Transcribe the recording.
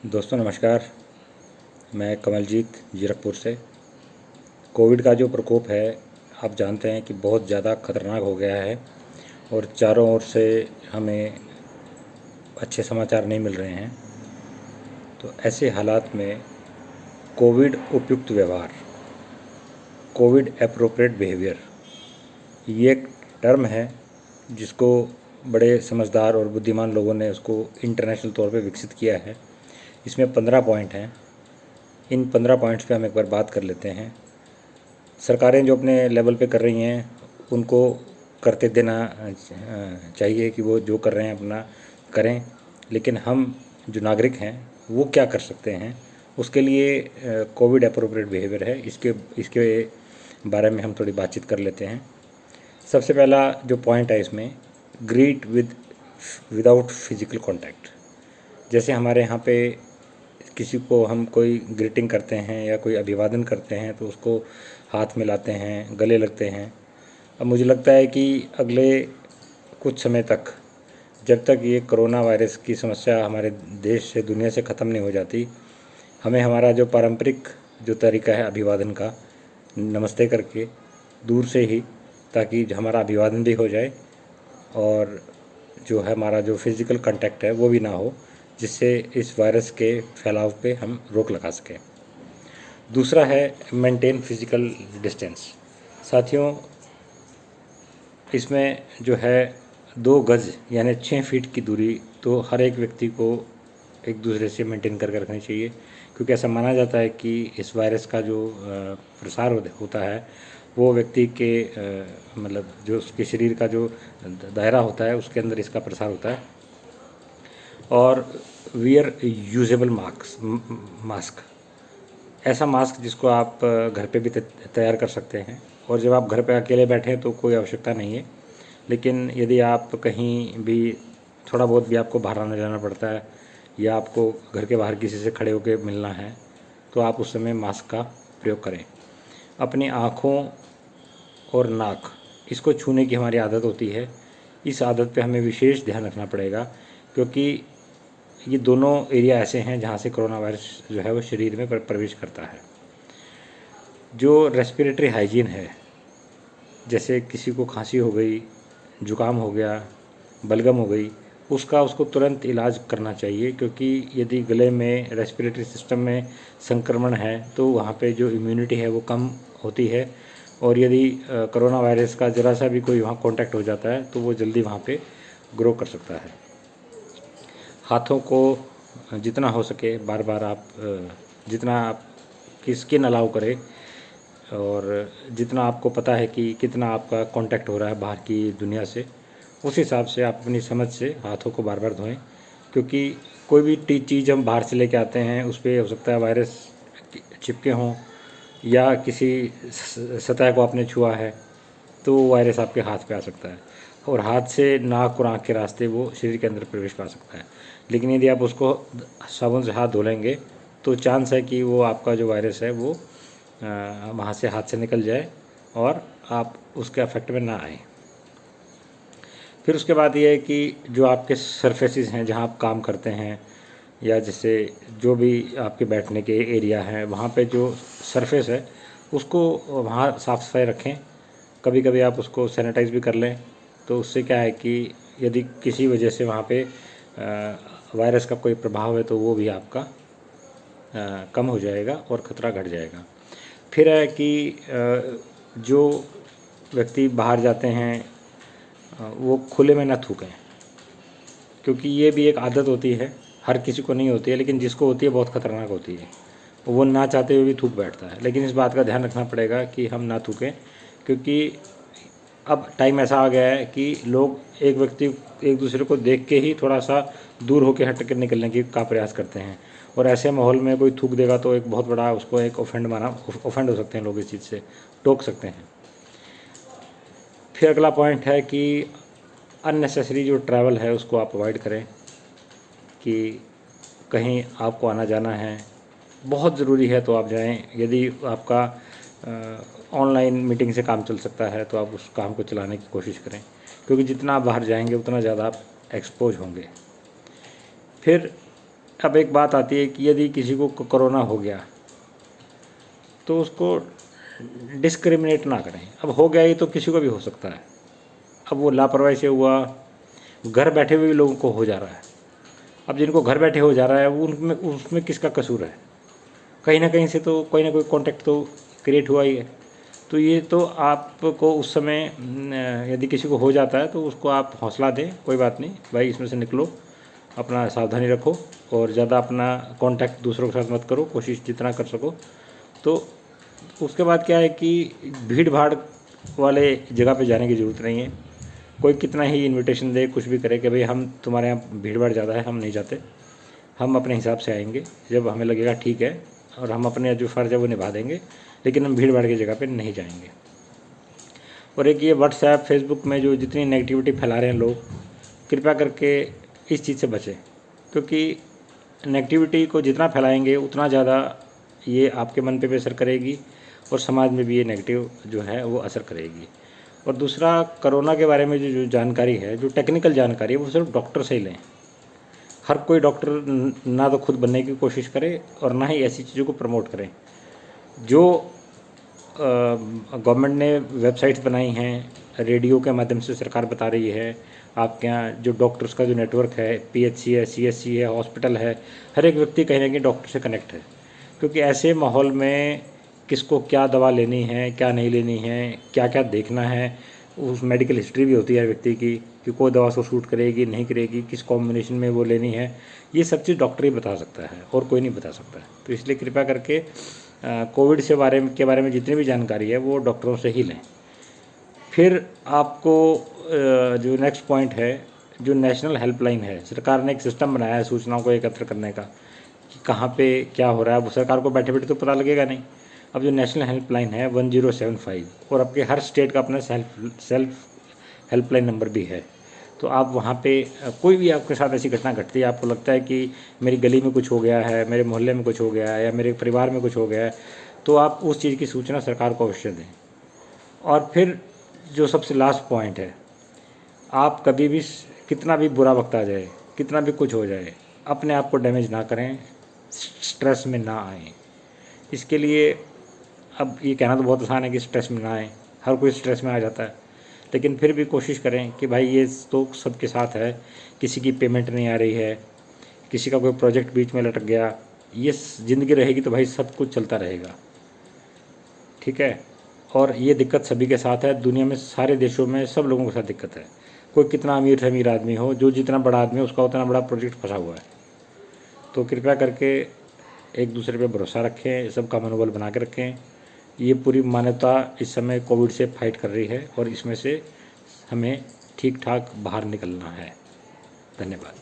दोस्तों नमस्कार। मैं कमलजीत जीरकपुर से। कोविड का जो प्रकोप है आप जानते हैं कि बहुत ज़्यादा खतरनाक हो गया है और चारों ओर से हमें अच्छे समाचार नहीं मिल रहे हैं। तो ऐसे हालात में कोविड उपयुक्त व्यवहार, कोविड एप्रोप्रिएट बिहेवियर, ये एक टर्म है जिसको बड़े समझदार और बुद्धिमान लोगों ने उसको इंटरनेशनल तौर पे विकसित किया है। इसमें 15 पॉइंट हैं। इन 15 पॉइंट्स पे हम एक बार बात कर लेते हैं। सरकारें जो अपने लेवल पे कर रही हैं उनको करते देना चाहिए कि वो जो कर रहे हैं अपना करें, लेकिन हम जो नागरिक हैं वो क्या कर सकते हैं उसके लिए कोविड एप्रोप्रिएट बिहेवियर है। इसके बारे में हम थोड़ी बातचीत कर लेते हैं। सबसे पहला जो पॉइंट है इसमें, ग्रीट विदाउट फिजिकल कांटेक्ट। जैसे हमारे यहाँ पे किसी को हम कोई ग्रीटिंग करते हैं या कोई अभिवादन करते हैं तो उसको हाथ मिलाते हैं, गले लगते हैं। अब मुझे लगता है कि अगले कुछ समय तक, जब तक ये कोरोना वायरस की समस्या हमारे देश से, दुनिया से ख़त्म नहीं हो जाती, हमें हमारा जो पारंपरिक जो तरीका है अभिवादन का, नमस्ते करके दूर से ही, ताकि हमारा अभिवादन भी हो जाए और जो है हमारा जो फिज़िकल कांटेक्ट है वो भी ना हो, जिससे इस वायरस के फैलाव पे हम रोक लगा सकें। दूसरा है मेंटेन फिज़िकल डिस्टेंस। साथियों, इसमें जो है 2 गज़ यानी 6 फीट की दूरी तो हर एक व्यक्ति को एक दूसरे से मेंटेन करके रखनी चाहिए, क्योंकि ऐसा माना जाता है कि इस वायरस का जो प्रसार होता है वो व्यक्ति के मतलब जो उसके शरीर का जो दायरा होता है उसके अंदर इसका प्रसार होता है। और वियर यूजेबल मास्क, ऐसा मास्क जिसको आप घर पे भी तैयार कर सकते हैं। और जब आप घर पे अकेले बैठें तो कोई आवश्यकता नहीं है, लेकिन यदि आप कहीं भी थोड़ा बहुत भी आपको बाहर आना जाना पड़ता है या आपको घर के बाहर किसी से खड़े होकर मिलना है तो आप उस समय मास्क का प्रयोग करें। अपनी आँखों और नाक, इसको छूने की हमारी आदत होती है। इस आदत पे हमें विशेष ध्यान रखना पड़ेगा, क्योंकि ये दोनों एरिया ऐसे हैं जहाँ से कोरोना वायरस जो है वो शरीर में प्रवेश करता है। जो रेस्पिरेटरी हाइजीन है, जैसे किसी को खांसी हो गई, जुकाम हो गया, बलगम हो गई, उसको तुरंत इलाज करना चाहिए, क्योंकि यदि गले में, रेस्पिरेटरी सिस्टम में संक्रमण है तो वहाँ पे जो इम्यूनिटी है वो कम होती है, और यदि कोरोना वायरस का ज़रा सा भी कोई वहाँ कांटेक्ट हो जाता है तो वो जल्दी वहाँ पे ग्रो कर सकता है। हाथों को जितना हो सके बार बार आप जितना आपकी स्किन अलाउ करे और जितना आपको पता है कि कितना आपका कांटेक्ट हो रहा है बाहर की दुनिया से, उस हिसाब से आप अपनी समझ से हाथों को बार बार धोएं, क्योंकि कोई भी चीज़ हम बाहर से लेके आते हैं उस पर हो सकता है वायरस चिपके हों, या किसी सतह को आपने छुआ है तो वो वायरस आपके हाथ पे आ सकता है, और हाथ से नाक और आँख के रास्ते वो शरीर के अंदर प्रवेश पा सकता है। लेकिन यदि आप उसको साबुन से हाथ धो लेंगे तो चांस है कि वो आपका जो वायरस है वो वहाँ से हाथ से निकल जाए और आप उसके अफेक्ट में ना आए। फिर उसके बाद ये है कि जो आपके सरफेसेस हैं जहाँ आप काम करते हैं, या जैसे जो भी आपके बैठने के एरिया हैं वहाँ पे जो सरफेस है उसको वहाँ साफ़ सफाई रखें। कभी कभी आप उसको सैनिटाइज़ भी कर लें, तो उससे क्या है कि यदि किसी वजह से वहाँ पे वायरस का कोई प्रभाव है तो वो भी आपका कम हो जाएगा और ख़तरा घट जाएगा। फिर है कि जो व्यक्ति बाहर जाते हैं वो खुले में ना थूकें, क्योंकि ये भी एक आदत होती है, हर किसी को नहीं होती है, लेकिन जिसको होती है बहुत ख़तरनाक होती है। वो ना चाहते हुए भी थूक बैठता है, लेकिन इस बात का ध्यान रखना पड़ेगा कि हम ना थूकें, क्योंकि अब टाइम ऐसा आ गया है कि लोग एक व्यक्ति एक दूसरे को देख के ही थोड़ा सा दूर होकर हट कर निकलने की का प्रयास करते हैं, और ऐसे माहौल में कोई थूक देगा तो एक बहुत बड़ा उसको एक ऑफेंड हो सकते हैं लोग, इस चीज़ से टोक सकते हैं। फिर अगला पॉइंट है कि अननेसेसरी जो ट्रैवल है उसको आप अवॉइड करें, कि कहीं आपको आना जाना है, बहुत ज़रूरी है तो आप जाएं। यदि आपका ऑनलाइन मीटिंग से काम चल सकता है तो आप उस काम को चलाने की कोशिश करें, क्योंकि जितना आप बाहर जाएंगे उतना ज़्यादा आप एक्सपोज होंगे। फिर अब एक बात आती है कि यदि किसी को कोरोना हो गया तो उसको डिस्क्रिमिनेट ना करें। अब हो गया ही तो किसी को भी हो सकता है। अब वो लापरवाही से हुआ, घर बैठे हुए भी लोगों को हो जा रहा है। अब जिनको घर बैठे हो जा रहा है वो उनमें उसमें किसका कसूर है? कहीं ना कहीं से तो कोई ना कोई कांटेक्ट तो क्रिएट हुआ ही है। तो ये तो आपको उस समय यदि किसी को हो जाता है तो उसको आप हौसला दें, कोई बात नहीं भाई, इसमें से निकलो, अपना सावधानी रखो और ज़्यादा अपना कांटेक्ट दूसरों के साथ मत करो, कोशिश जितना कर सको। तो उसके बाद क्या है कि भीड़ भाड़ वाले जगह पे जाने की ज़रूरत नहीं है। कोई कितना ही इनविटेशन दे, कुछ भी करे कि भाई हम तुम्हारे यहाँ भीड़ भाड़ ज़्यादा है, हम नहीं जाते, हम अपने हिसाब से आएंगे जब हमें लगेगा ठीक है, और हम अपने जो फ़र्ज़ है वो निभा देंगे, लेकिन हम भीड़ भाड़ की जगह पे नहीं जाएंगे। और एक ये व्हाट्सएप फेसबुक में जो जितनी नेगेटिविटी फैला रहे हैं लोग, कृपया करके इस चीज़ से बचें, क्योंकि नेगेटिविटी को जितना फैलाएंगे उतना ज़्यादा ये आपके मन पे भी असर करेगी और समाज में भी ये नेगेटिव जो है वो असर करेगी। और दूसरा, कोरोना के बारे में जो जानकारी है, जो टेक्निकल जानकारी है, वो सिर्फ डॉक्टर से ही लें। हर कोई डॉक्टर ना तो खुद बनने की कोशिश करे और ना ही ऐसी चीज़ों को प्रमोट करें। जो गवर्नमेंट ने वेबसाइट्स बनाई हैं, रेडियो के माध्यम से सरकार बता रही है, आपके यहाँ जो डॉक्टर्स का जो नेटवर्क है, पीएचसी है, सीएचसी है, हॉस्पिटल है, हर एक व्यक्ति कहीं ना कहीं डॉक्टर से कनेक्ट है। क्योंकि ऐसे माहौल में किसको क्या दवा लेनी है, क्या नहीं लेनी है, क्या क्या देखना है, उस मेडिकल हिस्ट्री भी होती है व्यक्ति की कि कोई दवा उसको सूट करेगी नहीं करेगी, किस कॉम्बिनेशन में वो लेनी है, ये सब चीज़ डॉक्टर ही बता सकता है और कोई नहीं बता सकता है। तो इसलिए कृपया करके कोविड के बारे में जितनी भी जानकारी है वो डॉक्टरों से ही लें। फिर आपको जो नेक्स्ट पॉइंट है, जो नेशनल हेल्पलाइन है, सरकार ने एक सिस्टम बनाया है सूचनाओं को एकत्र करने का कि कहाँ पे क्या हो रहा है, वो सरकार को बैठे बैठे तो पता लगेगा नहीं। अब जो नेशनल हेल्पलाइन है 1075, और आपके हर स्टेट का अपना सेल्फ हेल्पलाइन नंबर भी है। तो आप वहाँ पे कोई भी आपके साथ ऐसी घटना घटती है, आपको लगता है कि मेरी गली में कुछ हो गया है, मेरे मोहल्ले में कुछ हो गया है, या मेरे परिवार में कुछ हो गया है, तो आप उस चीज़ की सूचना सरकार को अवश्य दें। और फिर जो सबसे लास्ट पॉइंट है, आप कभी भी कितना भी बुरा वक्त आ जाए, कितना भी कुछ हो जाए, अपने आप को डैमेज ना करें, स्ट्रेस में ना आएँ। इसके लिए अब ये कहना तो बहुत आसान है कि स्ट्रेस में ना आए, हर कोई स्ट्रेस में आ जाता है, लेकिन फिर भी कोशिश करें कि भाई ये तो सबके साथ है, किसी की पेमेंट नहीं आ रही है, किसी का कोई प्रोजेक्ट बीच में लटक गया, ये ज़िंदगी रहेगी तो भाई सब कुछ चलता रहेगा, ठीक है। और ये दिक्कत सभी के साथ है, दुनिया में सारे देशों में सब लोगों के साथ दिक्कत है। कोई कितना अमीर से अमीर आदमी हो, जो जितना बड़ा आदमी है उसका उतना बड़ा प्रोजेक्ट फंसा हुआ है। तो कृपया करके एक दूसरे पे भरोसा रखें, सबका मनोबल बना के रखें। ये पूरी मानवता इस समय कोविड से फाइट कर रही है और इसमें से हमें ठीक ठाक बाहर निकलना है। धन्यवाद।